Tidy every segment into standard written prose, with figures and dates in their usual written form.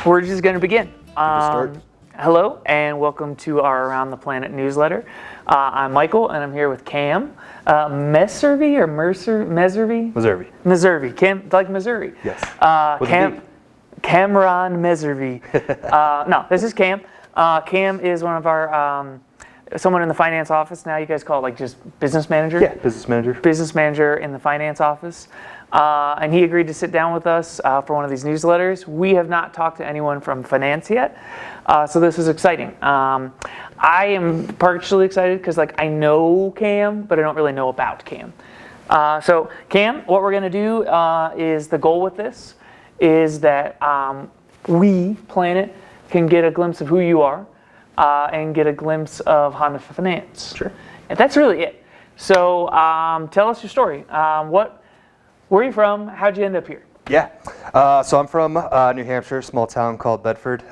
We're just going to begin. Start. Hello and welcome to our Around the Planet newsletter. I'm Michael and I'm here with Cam. Meservey or Meservey? Meservey. Meservey. Cam, like Missouri. Yes. Cameron Meservey. No, this is Cam. Cam is one of our someone in the finance office now. You guys call it like just business manager? Yeah, business manager. Business manager in the finance office. And he agreed to sit down with us for one of these newsletters. We have not talked to anyone from finance yet, so this is exciting. I am partially excited because I know Cam, but I don't really know about Cam. So Cam, what we're going to do is the goal with this is that we, Planet, can get a glimpse of who you are and get a glimpse of Honda Finance. Sure. And that's really it. So tell us your story. Where are you from? How'd you end up here? Yeah. So I'm from New Hampshire, a small town called Bedford.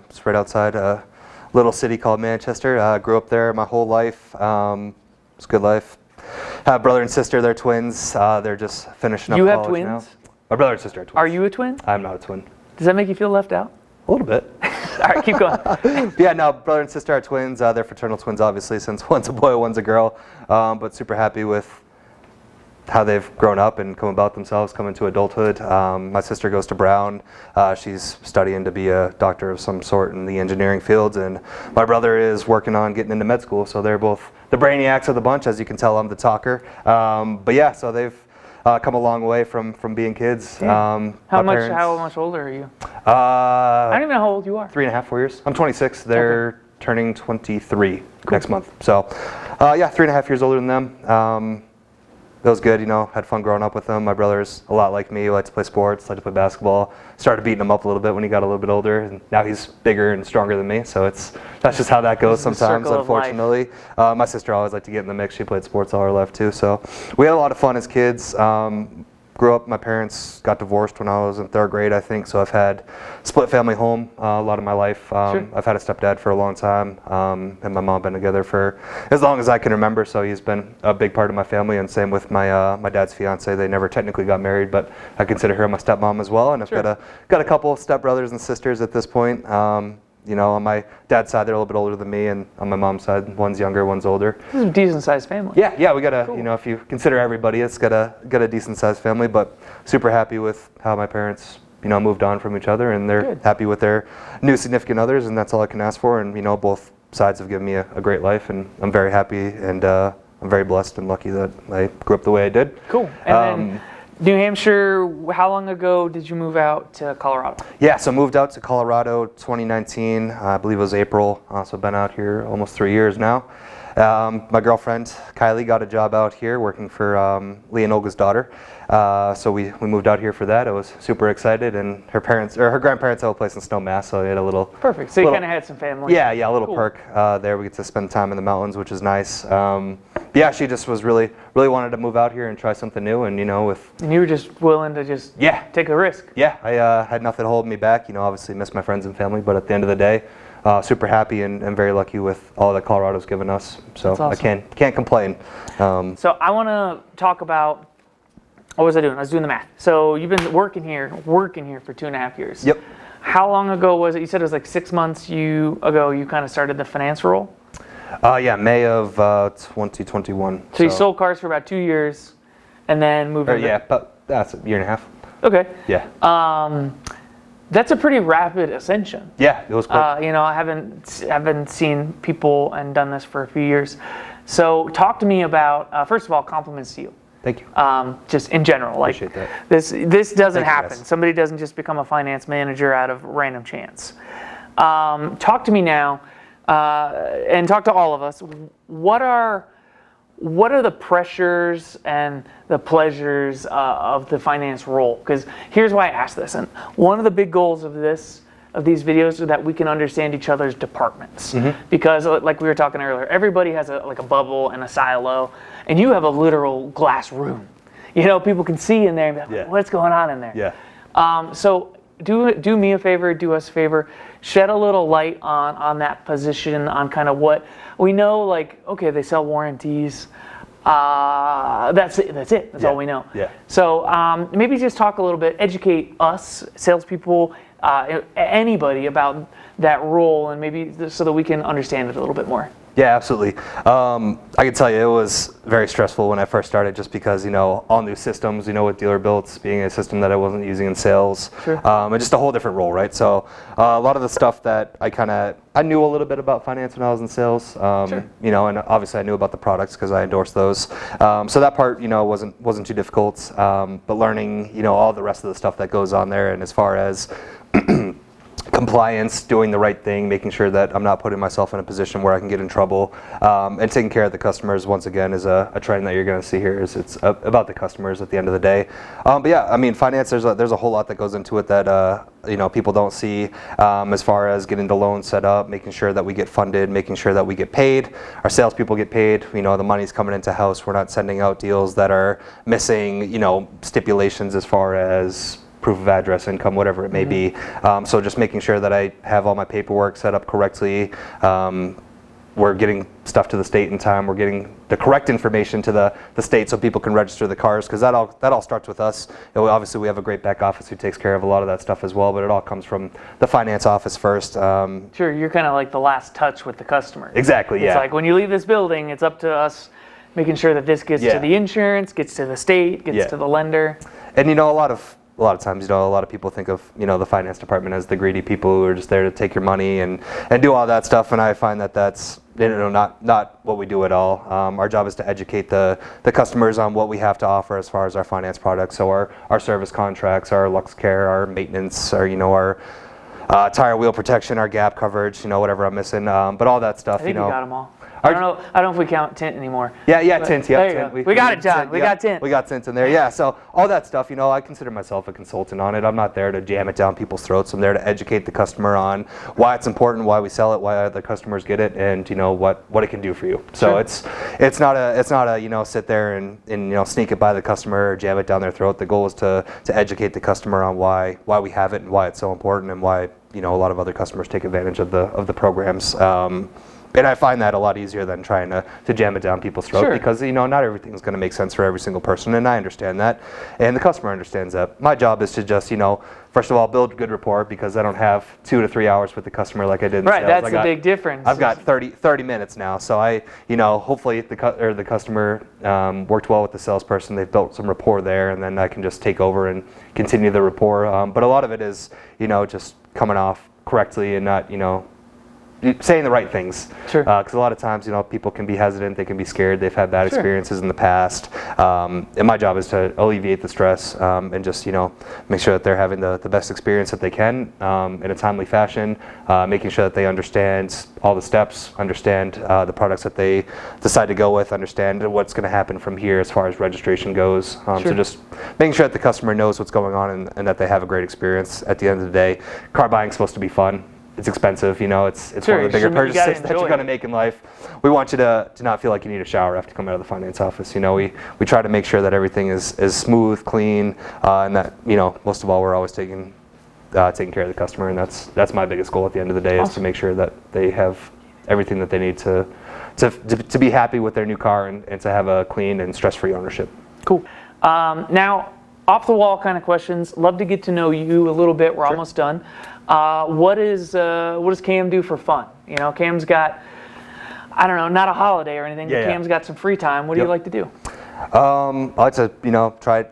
It's right outside a little city called Manchester. Grew up there my whole life. It's a good life. Have a brother and sister. They're twins. They're just finishing up college now. You have twins? My brother and sister are twins. Are you a twin? I'm not a twin. Does that make you feel left out? A little bit. All right, keep going. Yeah, no, brother and sister are twins. They're fraternal twins, obviously, since one's a boy, one's a girl. But super happy with how they've grown up and come about themselves, come into adulthood. My sister goes to Brown. She's studying to be a doctor of some sort in the engineering fields, and my brother is working on getting into med school. So they're both the brainiacs of the bunch. As you can tell, I'm the talker. But yeah, so they've come a long way from being kids. How much older are you? I don't even know how old you are. 3.5, 4 years. I'm 26. They're turning 23 next month. So yeah, 3.5 years older than them. It was good, had fun growing up with them. My brother's a lot like me. He likes to play sports, likes to play basketball. Started beating him up a little bit when he got a little bit older, and now he's bigger and stronger than me, so that's just how that goes sometimes, unfortunately. My sister always liked to get in the mix. She played sports all her life too, so we had a lot of fun as kids. Grew up, my parents got divorced when I was in 3rd grade, I think, so I've had split family home a lot of my life. Sure. I've had a stepdad for a long time, and my mom been together for as long as I can remember, so he's been a big part of my family, and same with my my dad's fiance. They never technically got married, but I consider her my stepmom as well, and I've got a couple stepbrothers and sisters at this point. On my dad's side, they're a little bit older than me, and on my mom's side, one's younger, one's older. This is a decent-sized family. Yeah, we got a, cool. If you consider everybody, it's got a decent-sized family, but super happy with how my parents, moved on from each other, and they're happy with their new significant others, and that's all I can ask for, and, both sides have given me a great life, and I'm very happy, and I'm very blessed and lucky that I grew up the way I did. Cool. And then New Hampshire, how long ago did you move out to Colorado? Yeah, so moved out to Colorado 2019, I believe it was April, so I've been out here almost 3 years now. My girlfriend, Kylie, got a job out here working for Lee and Olga's daughter, so we moved out here for that. I was super excited, and her grandparents have a place in Snowmass, so they had a little... Perfect, so you kind of had some family. Yeah, a little perk there. We get to spend time in the mountains, which is nice. Yeah, she just was really wanted to move out here and try something new, and And you were just willing to take a risk. Yeah, I had nothing holding me back. Obviously miss my friends and family, but at the end of the day, super happy and very lucky with all that Colorado's given us. So awesome. I can't complain. So I want to talk about, what was I doing? I was doing the math. So you've been working here for 2.5 years. Yep. How long ago was it? You said it was like 6 months ago you kind of started the finance role? Yeah, May of 2021. So you sold cars for about 2 years and then moved over? Yeah, but that's a year and a half. Okay. Yeah. That's a pretty rapid ascension. Yeah, it was quick. I haven't seen people and done this for a few years. So talk to me about, first of all, compliments to you. Thank you. Just in general, Appreciate that. This doesn't happen. Yes. Somebody doesn't just become a finance manager out of random chance. Talk to me now, and talk to all of us. What are the pressures and the pleasures of the finance role? Because here's why I asked this. And one of the big goals of these videos is that we can understand each other's departments. Mm-hmm. Because like we were talking earlier, everybody has a bubble and a silo, and you have a literal glass room. People can see in there and be like, what's going on in there? Yeah. So do me a favor, do us a favor, shed a little light on that position, on kind of what we know, okay, they sell warranties. That's it. That's all we know. Yeah. So maybe just talk a little bit, educate us, salespeople, anybody about that role, and maybe so that we can understand it a little bit more? Yeah, absolutely. I can tell you it was very stressful when I first started, just because, all new systems, with dealer builds being a system that I wasn't using in sales, Sure. And just a whole different role, right? So a lot of the stuff that I knew a little bit about finance when I was in sales, Sure. and obviously I knew about the products because I endorsed those. So that part, wasn't too difficult, but learning, all the rest of the stuff that goes on there, and as far as compliance, doing the right thing, making sure that I'm not putting myself in a position where I can get in trouble, and taking care of the customers, once again, is a trend that you're going to see here. It's about the customers at the end of the day. But yeah, I mean, finance, there's a whole lot that goes into it that people don't see, as far as getting the loan set up, making sure that we get funded, making sure that we get paid, our salespeople get paid, the money's coming into house, we're not sending out deals that are missing, stipulations as far as proof of address, income, whatever it may be. So just making sure that I have all my paperwork set up correctly. We're getting stuff to the state in time. We're getting the correct information to the state so people can register the cars, because that all starts with us. Obviously, we have a great back office who takes care of a lot of that stuff as well, but it all comes from the finance office first. Sure, you're kind of like the last touch with the customer. Exactly, yeah. It's like when you leave this building, it's up to us making sure that this gets to the insurance, gets to the state, gets to the lender. And a lot of times, a lot of people think of, the finance department as the greedy people who are just there to take your money and do all that stuff. And I find that that's, not what we do at all. Our job is to educate the customers on what we have to offer as far as our finance products. So our service contracts, our Lux Care, our maintenance, our tire wheel protection, our gap coverage, whatever I'm missing. But all that stuff, I think you got them all. I don't know if we count tint anymore. Yeah, tint. There you tint. go. We got it, John. We got tint. We got tint in there. Yeah. So all that stuff, I consider myself a consultant on it. I'm not there to jam it down people's throats. I'm there to educate the customer on why it's important, why we sell it, why other customers get it, and what it can do for you. So it's not a sit there and sneak it by the customer or jam it down their throat. The goal is to educate the customer on why we have it and why it's so important, and why a lot of other customers take advantage of the programs. And I find that a lot easier than trying to jam it down people's throat, because not everything's going to make sense for every single person, and I understand that, and the customer understands that. My job is to just first of all, build good rapport, because I don't have 2 to 3 hours with the customer like I did in sales. Right, that's the big difference. I've got 30 minutes now, so hopefully the customer worked well with the salesperson. They've built some rapport there, and then I can just take over and continue the rapport. But a lot of it is just coming off correctly and not saying the right things. Sure. Because a lot of times, people can be hesitant, they can be scared, they've had bad experiences in the past. And my job is to alleviate the stress, and just, make sure that they're having the best experience that they can, in a timely fashion, making sure that they understand all the steps, understand the products that they decide to go with, understand what's going to happen from here as far as registration goes. So just making sure that the customer knows what's going on, and that they have a great experience at the end of the day. Car buying is supposed to be fun. It's expensive, it's one of the bigger purchases that you're going to make in life. We want you to not feel like you need a shower after coming out of the finance office. We try to make sure that everything is smooth, clean, and that most of all, we're always taking care of the customer, and that's my biggest goal at the end of the day. Awesome. Is to make sure that they have everything that they need to be happy with their new car, and to have a clean and stress-free ownership. Cool. Now, off the wall kind of questions. Love to get to know you a little bit. We're almost done. What does Cam do for fun? Cam's got, I don't know, not a holiday or anything, but Cam's got some free time. What do you like to do? I like to,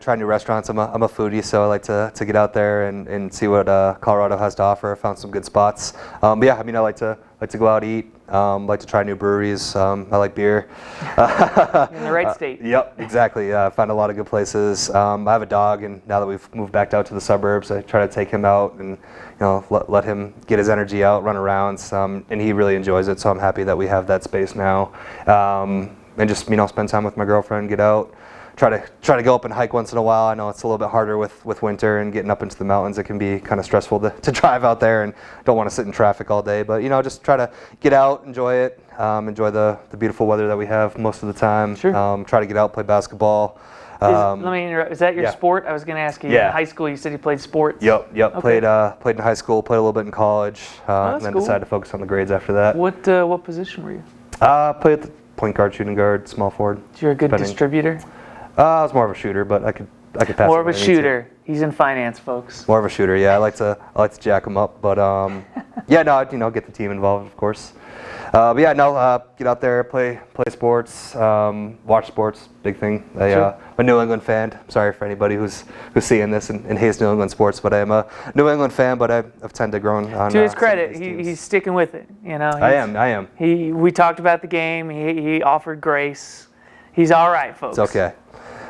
try new restaurants. I'm a foodie, so I like to get out there and see what Colorado has to offer. I found some good spots. But yeah, I like to go out and eat. Like to try new breweries. I like beer. In the right state. Yep, exactly. I find a lot of good places. I have a dog, and now that we've moved back out to the suburbs, I try to take him out and let him get his energy out, run around. And he really enjoys it. So I'm happy that we have that space now. And just spend time with my girlfriend, get out. Try to go up and hike once in a while. I know it's a little bit harder with winter and getting up into the mountains. It can be kind of stressful to drive out there, and don't want to sit in traffic all day. But just try to get out, enjoy it, enjoy the beautiful weather that we have most of the time. Sure. Try to get out, play basketball. Let me interrupt. Is that your sport? I was going to ask you. Yeah. In high school, you said you played sports. Yep. Okay. Played in high school. Played a little bit in college, and then decided to focus on the grades after that. What position were you? Played at the point guard, shooting guard, small forward. You're a good distributor. I was more of a shooter, but I could pass. More of a shooter. He's in finance, folks. More of a shooter, yeah. I like to jack him up, but yeah, no, get the team involved, of course. But yeah, no, get out there, play sports, watch sports, big thing. I'm a New England fan. Sorry for anybody who's seeing this and hates New England sports, but I am a New England fan. But I've tended to grow on. To his credit, he's sticking with it. You know. I am. We talked about the game. He offered grace. He's all right, folks. It's okay.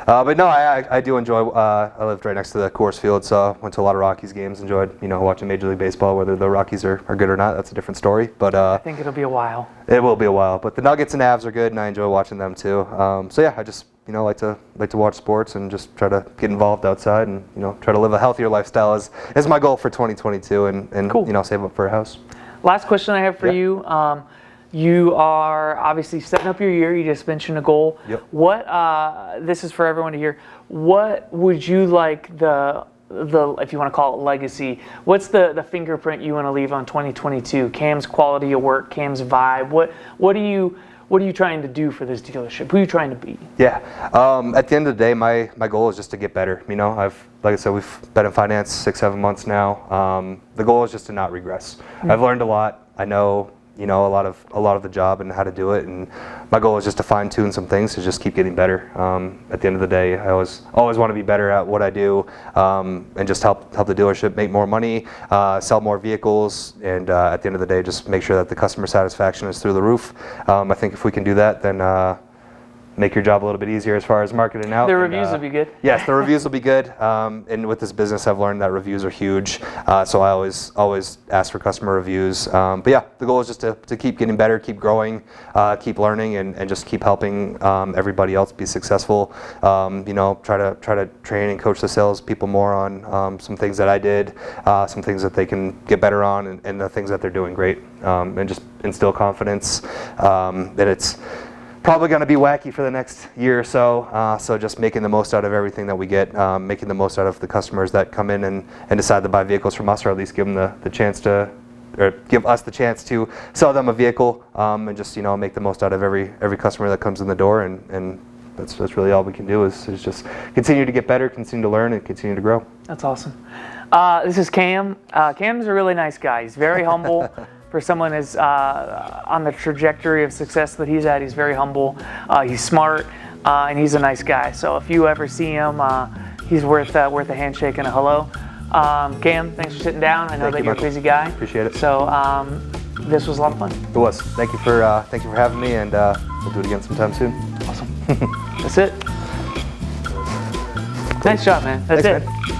But no, I do enjoy. I lived right next to the Coors Field, so I went to a lot of Rockies games. Enjoyed, watching Major League Baseball. Whether the Rockies are good or not, that's a different story. But I think it'll be a while. It will be a while. But the Nuggets and Avs are good, and I enjoy watching them too. So yeah, I just like to watch sports and just try to get involved outside and try to live a healthier lifestyle is my goal for 2022 and cool. Save up for a house. Last question I have for you. You are obviously setting up your year. You just mentioned a goal. Yep. What? This is for everyone to hear. What would you like the if you want to call it legacy? What's the fingerprint you want to leave on 2022? Cam's quality of work, Cam's vibe. What are you trying to do for this dealership? Who are you trying to be? Yeah. At the end of the day, my goal is just to get better. Like I said, we've been in finance 6-7 months now. The goal is just to not regress. Mm-hmm. I've learned a lot. I know. A lot of the job and how to do it, and my goal is just to fine tune some things to just keep getting better. At the end of the day, I always want to be better at what I do, and just help the dealership make more money, sell more vehicles, and at the end of the day, just make sure that the customer satisfaction is through the roof. I think if we can do that, then make your job a little bit easier as far as marketing out. The reviews will be good. Yes, the reviews will be good. And with this business, I've learned that reviews are huge. So I always ask for customer reviews. But yeah, the goal is just to keep getting better, keep growing, keep learning, and just keep helping everybody else be successful. Try to train and coach the sales people more on some things that I did, some things that they can get better on, and the things that they're doing great, and just instill confidence that it's probably going to be wacky for the next year or so. So just making the most out of everything that we get, making the most out of the customers that come in and decide to buy vehicles from us, or at least give them the chance to, or give us the chance to sell them a vehicle, and just make the most out of every customer that comes in the door. And that's really all we can do is just continue to get better, continue to learn, and continue to grow. That's awesome. This is Cam. Cam's a really nice guy. He's very humble. For someone who's on the trajectory of success that he's at, he's very humble, he's smart, and he's a nice guy. So if you ever see him, he's worth a handshake and a hello. Cam, thanks for sitting down. I know that you're a busy guy. Appreciate it. So this was a lot of fun. It was. Thank you for having me, and we'll do it again sometime soon. Awesome. That's it. Nice job, man. That's Thanks, it. Man.